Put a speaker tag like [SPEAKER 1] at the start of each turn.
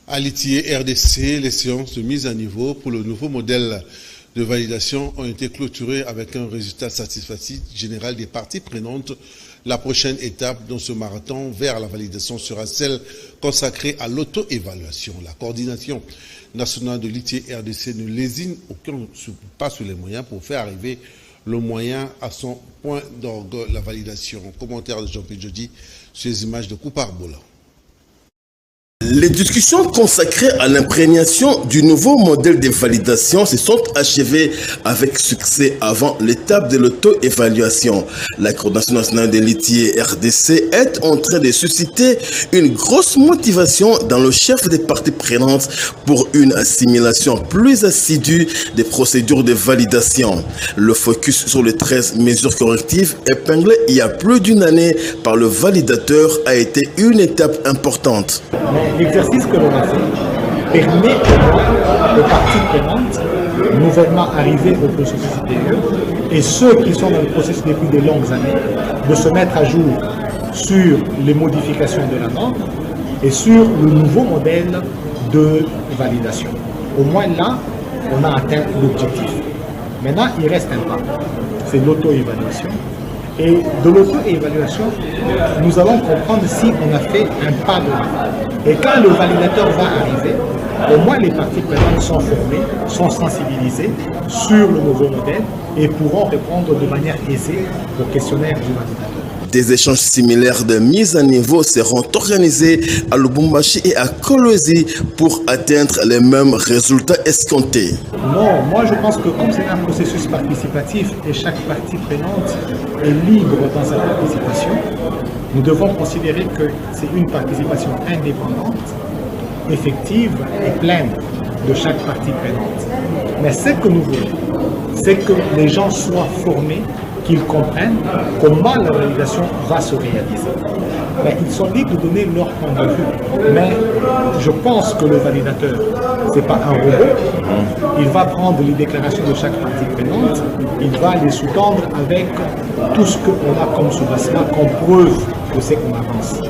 [SPEAKER 1] À l'ITIE RDC, les séances de mise à niveau pour le nouveau modèle de validation ont été clôturées avec un résultat satisfactif général des parties prenantes. La prochaine étape dans ce marathon vers la validation sera celle consacrée à l'auto-évaluation. La coordination nationale de l'ITIE RDC ne lésine pas sur les moyens pour faire arriver le moyen à son point d'orgue, la validation. Commentaire de Jean-Pierre Jody sur les images de Couparbola.
[SPEAKER 2] Les discussions consacrées à l'imprégnation du nouveau modèle de validation se sont achevées avec succès avant l'étape de l'auto-évaluation. La coordination nationale de l'ITIE RDC est en train de susciter une grosse motivation dans le chef des parties prenantes pour une assimilation plus assidue des procédures de validation. Le focus sur les 13 mesures correctives épinglées il y a plus d'une année par le validateur a été une étape importante.
[SPEAKER 3] L'exercice que l'on a fait permet aux parties prenantes, nouvellement arrivées au processus supérieur, et ceux qui sont dans le processus depuis de longues années, de se mettre à jour sur les modifications de la norme et sur le nouveau modèle de validation. Au moins là, on a atteint l'objectif. Maintenant, il reste un pas, c'est l'auto-évaluation. Et de l'auto-évaluation, nous allons comprendre si on a fait un pas de l'avant. Et quand le validateur va arriver, au moins les parties prenantes sont formées, sont sensibilisées sur le nouveau modèle et pourront répondre de manière aisée au questionnaire du validateur.
[SPEAKER 2] Des échanges similaires de mise à niveau seront organisés à Lubumbashi et à Kolwezi pour atteindre les mêmes résultats escomptés.
[SPEAKER 3] Non, moi je pense que comme c'est un processus participatif et chaque partie prenante est libre dans sa participation, nous devons considérer que c'est une participation indépendante, effective et pleine de chaque partie prenante. Mais ce que nous voulons, c'est que les gens soient formés, qu'ils comprennent comment la validation va se réaliser. Mais ils sont libres de donner leur point de vue. Mais je pense que le validateur, ce n'est pas un robot. Il va prendre les déclarations de chaque partie prenante, il va les sous-tendre avec tout ce qu'on a comme soubassement, comme preuve de ce qu'on avance.